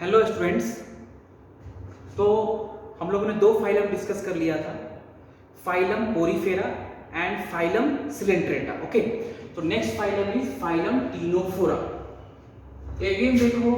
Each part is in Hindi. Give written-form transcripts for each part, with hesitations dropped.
Hello students. तो हम लोगों ने दो फाइलम डिस्कस कर लिया था, phylum porifera and phylum coelenterata. Okay, तो next phylum is phylum ctenophora. Again देखो,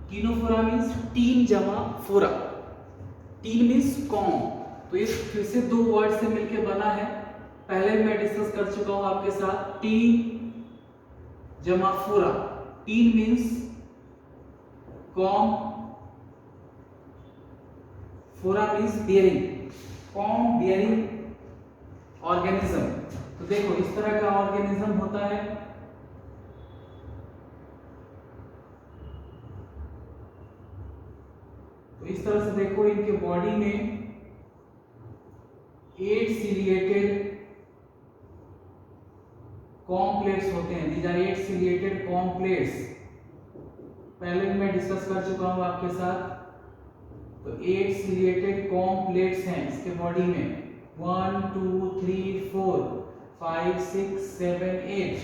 टीनोफोरा मीन्स टीन जमा फोरा। टीन मीन्स कॉम, तो ये फिर से दो वर्ड से मिलकर बना है। पहले मैं डिस्कस कर चुका हूं आपके साथ, टीन जमा फोरा। टीन मीन्स कॉम, फोरा means bearing, com bearing organism. तो देखो इस तरह का ऑर्गेनिज्म होता है। तो इस तरह से देखो, इनके बॉडी में 8 सिलिएटेड कॉम्प्लेट्स होते हैं। These are 8 ciliated comb plates. पहले भी मैं डिस्कस कर चुका हूं आपके साथ। तो 8 सिलिएटेड कॉम्प्लेट्स हैं इसके बॉडी में, 1 2 3 4 5 6 7 8।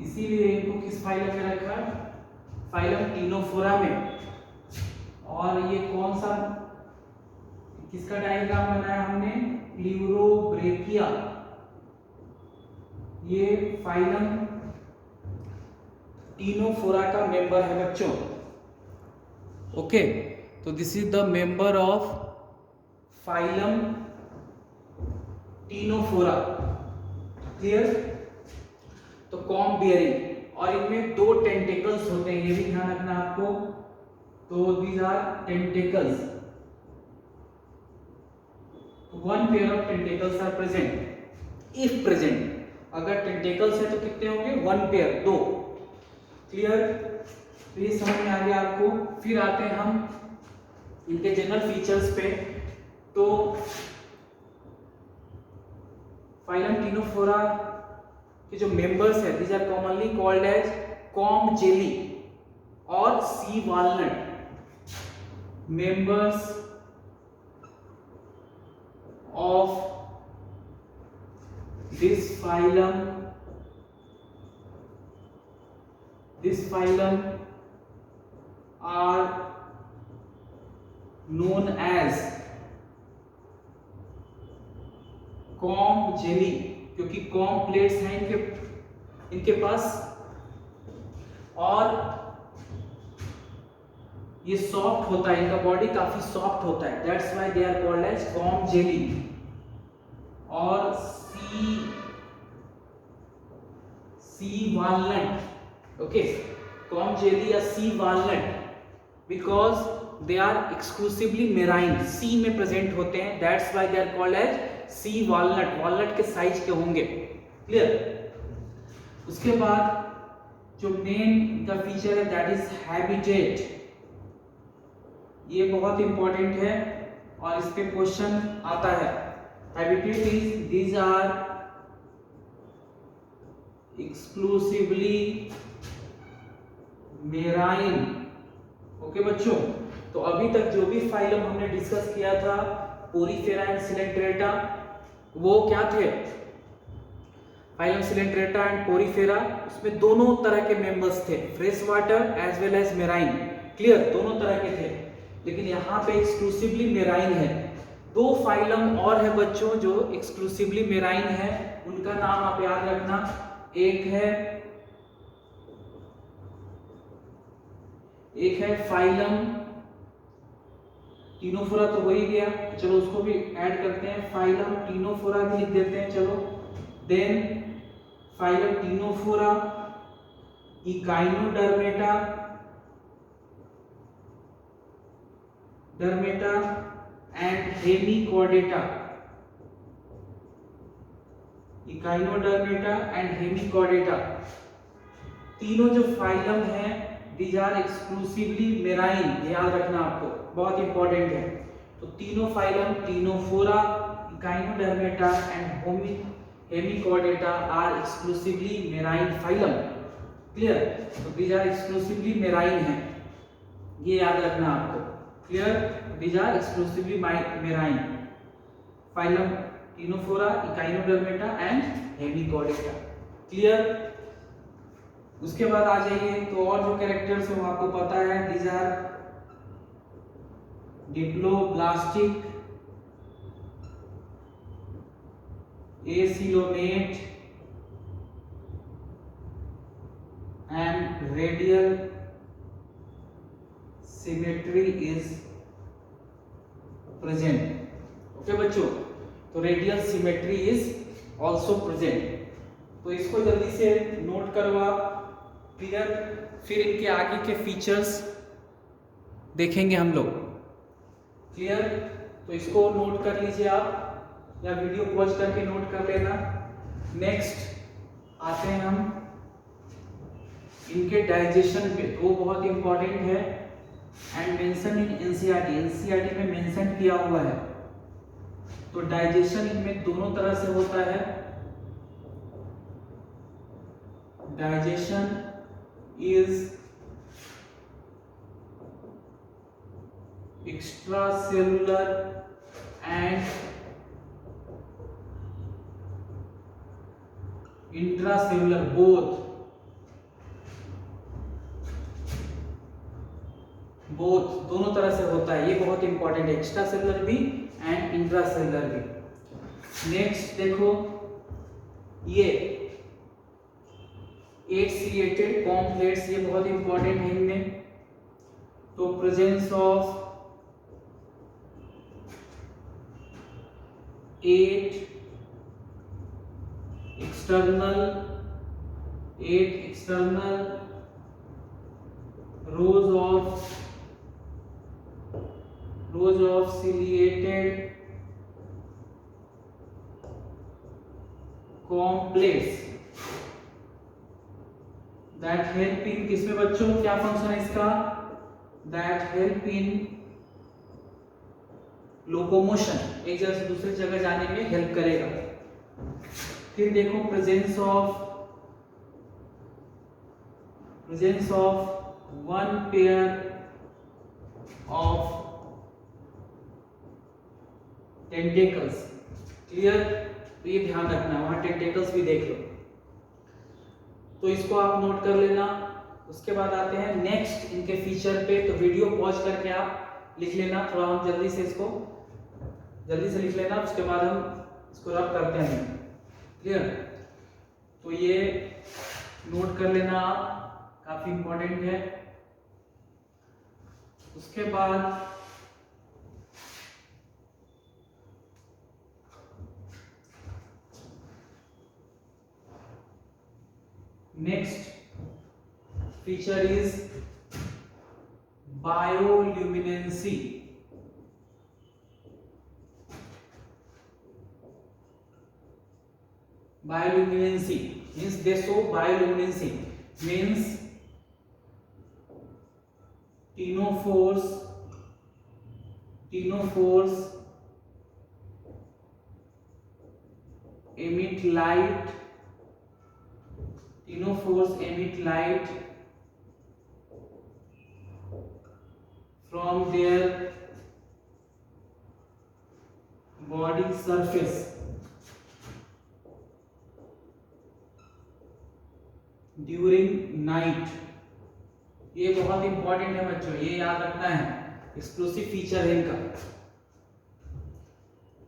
इसीलिए इनको किस फाइलम में रखा? फाइलम टीनोफोरा में। और ये कौन सा, किसका डायग्राम बनाया हमने? प्लूरोब्रेकिया। ये फाइलम टीनोफोरा का मेंबर है बच्चों। ओके, तो this is the member of phylum Ctenophora. Clear? तो कॉम बियरिंग, और इनमें 2 टेंटिकल्स होते हैं, ये भी ध्यान रखना आपको। तो these are tentacles, 1 pair of tentacles are present if present. अगर टेंटिकल्स है तो कितने होंगे? 1 पेयर, 2। क्लियर? तो ये समझ में आ गया आपको। फिर आते हैं हम इनके जनरल फीचर्स पे। तो फाइलम टीनोफोरा के जो मेंबर्स है, these are commonly called as comb jelly और sea walnut. Members of this phylum are known as comb jelly, क्योंकि कॉम प्लेट्स हैं इनके पास, और ये सॉफ्ट होता है, इनका बॉडी काफी सॉफ्ट होता है, that's why they are called as comb jelly. और sea walnut. Okay, comb jelly या sea walnut, because they are exclusively marine, sea में प्रेजेंट होते हैं, that's why they are called as sea walnut. Walnut के साइज के होंगे। क्लियर? उसके बाद जो मेन का फीचर है दैट इज हैबिटेट। ये बहुत इंपॉर्टेंट है और इस पे क्वेश्चन आता है। Habitat is these are exclusively marine. Okay बच्चों, तो अभी तक जो भी फाइलम हमने डिस्कस किया था, पोरीफेरा एंड सिलेंट्रेटा, वो क्या थे? फाइलम सिलेंट्रेटा एंड पोरीफेरा, उसमें दोनों तरह के मेंबर्स थे, fresh water as well as marine. Clear? दोनों तरह के थे, लेकिन यहाँ पे एक्सक्लूसिवली मेराइन है। 2 फाइलम और है बच्चों जो एक्सक्लूसिवली मेराइन है, उनका नाम आप याद रखना। एक है फाइलम टीनोफोरा, तो हो ही गया, चलो उसको भी ऐड करते हैं, फाइलम टीनोफोरा भी लिख देते हैं, चलो। Then phylum Ctenophora, Echinodermata and Hemichordata. Echinodermata and Hemichordata, तीनों जो फाइलम हैं दीज आर एक्सक्लूसिवली मेराइन, याद रखना आपको, बहुत इंपॉर्टेंट है। तो तीनों phylum Ctenophora, Echinodermata and Hemichordata are exclusively marine phylum. Clear? तो दीज आर एक्सक्लूसिवली मेराइन है, ये याद रखना आपको। Clear? These are exclusively marine phylum Ctenophora, Echinodermata and Hemichordata. Clear? उसके बाद आ जाइए तो और जो कैरेक्टर्स है वो आपको पता है, these are diploblastic, acoelomate and radial symmetry is present. Okay बच्चों, तो radial symmetry is also present. तो इसको जल्दी से नोट करो आप, क्लियर। फिर इनके आगे के फीचर्स देखेंगे हम लोग, क्लियर। तो इसको नोट कर लीजिए आप, या वीडियो पॉज करके नोट कर लेना। नेक्स्ट आते हैं हम इनके डाइजेशन पे, तो वो बहुत इंपॉर्टेंट है and mention in NCERT, NCERT में मेंशन किया हुआ है। तो डाइजेशन इनमें दोनों तरह से होता है। Digestion is extracellular and intracellular both दोनों तरह से होता है। ये बहुत इंपॉर्टेंट है, एक्स्ट्रा सेलुलर भी एंड इंट्रासेलुलर भी। नेक्स्ट देखो, ये 8 सीलिएटेड कॉम्प्लेक्स, ये बहुत इंपॉर्टेंट है इनमें। तो presence of 8 external rows of ciliated complex that help in, किसमें बच्चों क्या फंक्शन है इसका, that help in लोकोमोशन, एक जगह से दूसरी जगह जाने में हेल्प करेगा। फिर देखो presence of one pair of tentacles, clear. तो ये ध्यान रखना, वहां टेंटेकल्स भी देख लो, तो इसको आप नोट कर लेना। उसके बाद आते हैं नेक्स्ट इनके फीचर पे, तो वीडियो पॉज करके आप लिख लेना, थोड़ा हम जल्दी से लिख लेना। उसके बाद हम इसको रब करते हैं, क्लियर। तो ये नोट कर लेना आप, काफी इंपॉर्टेंट है। उसके बाद next feature is bioluminescence. Bioluminescence means they show bioluminescence means ctenophores emit light from their body surface during night. ये बहुत इंपॉर्टेंट है बच्चों, ये याद रखना है, एक्सक्लूसिव फीचर है इनका,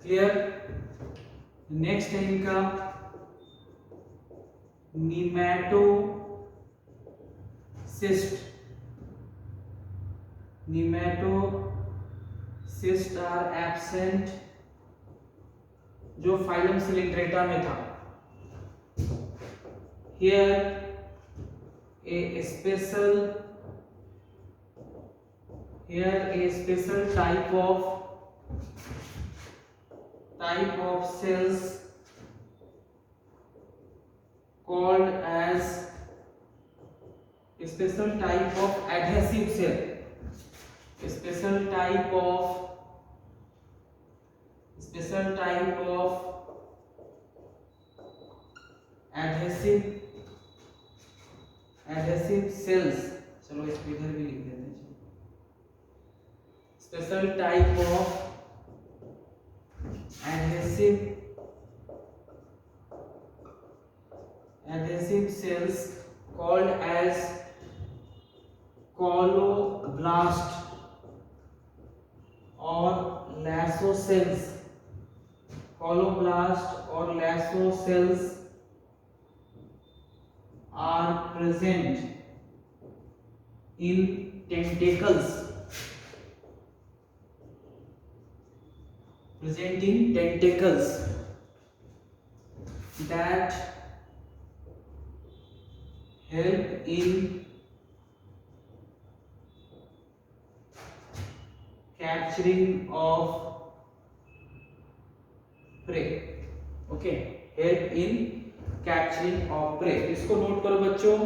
क्लियर। नेक्स्ट है इनका नीमैटोसिस्ट आर एब्सेंट, जो फाइलम सिलिंड्रेटा में था। Here a special type of cells called as a special type of adhesive cell, adhesive cells, चलो इसको इधर भी लिख देते हैं। Special type of adhesive cells called as coloblast or lasso cells. Coloblast or lasso cells are present in tentacles. That help in capturing of prey. Okay, help in capturing of prey. इसको नोट करो बच्चों.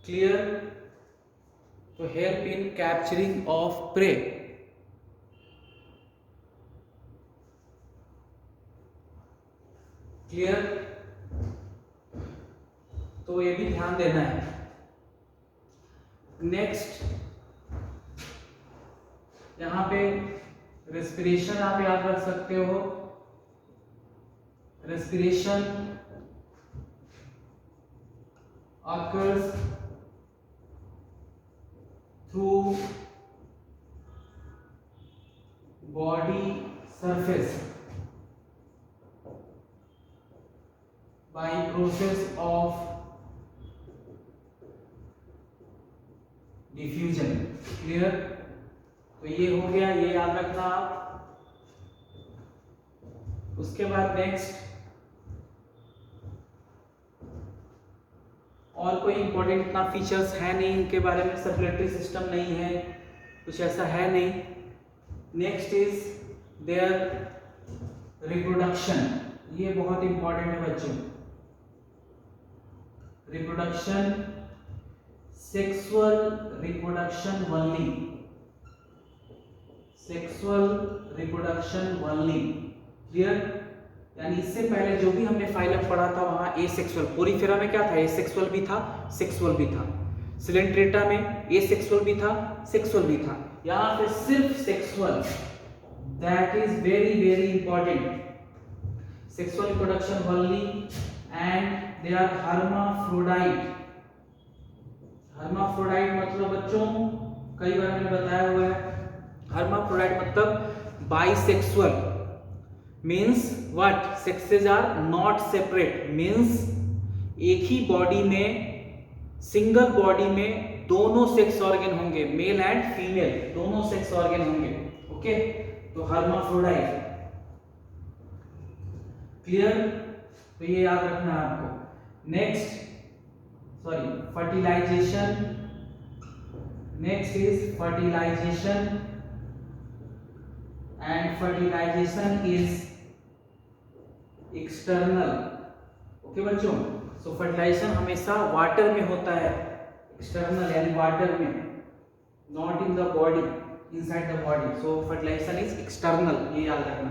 क्लियर? तो help in capturing of prey. Clear? तो ये भी ध्यान देना है. नेक्स्ट यहां पे रेस्पिरेशन आप याद रख सकते हो. Respiration occurs through body surface by process of diffusion. Clear? तो ये हो गया, ये याद रखना आप. उसके बाद नेक्स्ट और कोई इंपॉर्टेंट इतना फीचर्स है नहीं इनके बारे में. सर्कुलेटरी सिस्टम नहीं है, कुछ ऐसा है नहीं. Next is there reproduction. ये बहुत इंपॉर्टेंट है बच्चों. Reproduction, sexual reproduction only. Sexual reproduction only. Clear? यानी इससे पहले जो भी हमने फाइलम पढ़ा था वहां एसेक्सुअल. पोरीफेरा में क्या था? एसेक्सुअल भी था, सेक्सुअल भी था. सिलेंट्रेटा में एसेक्सुअल भी था, सेक्सुअल भी था. यहां पे सिर्फ sexual. That is very very important. Sexual reproduction only and they are hermaphrodite. Hermaphrodite मतलब बच्चों कई बार मैंने बताया हुआ है. हर्माफ्रोडाइट मतलब bisexual. Means what? Sexes are not separate. Means एक ही बॉडी में, सिंगल बॉडी में दोनों सेक्स ऑर्गन होंगे, मेल एंड फीमेल दोनों सेक्स ऑर्गन होंगे. ओके, तो हर्माफ्रोडाइट. क्लियर? तो ये याद रखना है आपको. Next fertilization. Next is fertilization and fertilization is external. Okay बच्चों, सो फर्टिलाइजेशन हमेशा वाटर में होता है. एक्सटर्नल यानी वाटर में, not in the body, inside the body. So fertilization is external, ये याद रखना.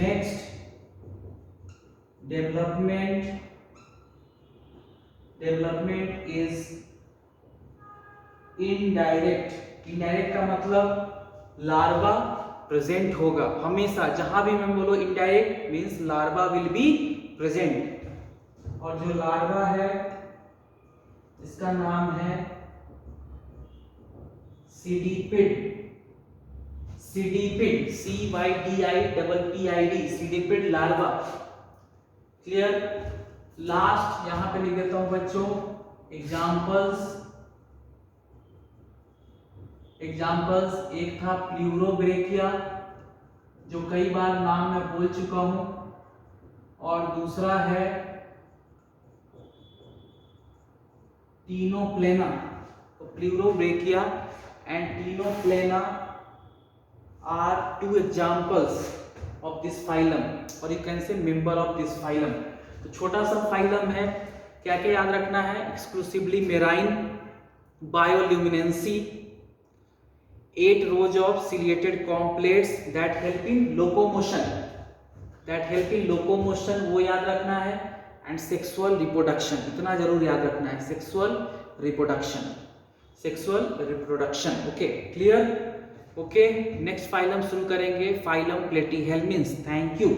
Next development. Development is indirect. Indirect का मतलब लार्वा प्रेजेंट होगा हमेशा. जहां भी मैं बोलो indirect means larva will be present. और जो लार्वा है इसका नाम है सीडिपिड. सीडिपिड, CYDIPPID, सीडिपिड लार्वा. क्लियर? लास्ट यहां पे लिख देता हूं बच्चों एग्जांपल्स. एक था प्लूरोब्रेकिया जो कई बार नाम मैं बोल चुका हूं, और दूसरा है टीनोप्लेना. तो pleurobrachia and ctenoplana are two examples of this phylum, और you can say member of this phylum. तो छोटा सा फाइलम है. क्या क्या याद रखना है? Exclusively marine, bioluminescence, 8 rows of ciliated complex that help in locomotion. वो याद रखना है. एंड सेक्सुअल रिप्रोडक्शन, इतना जरूर याद रखना है. Sexual reproduction. Okay, clear? Okay, next phylum शुरू करेंगे. Phylum platyhelminthes. Thank you.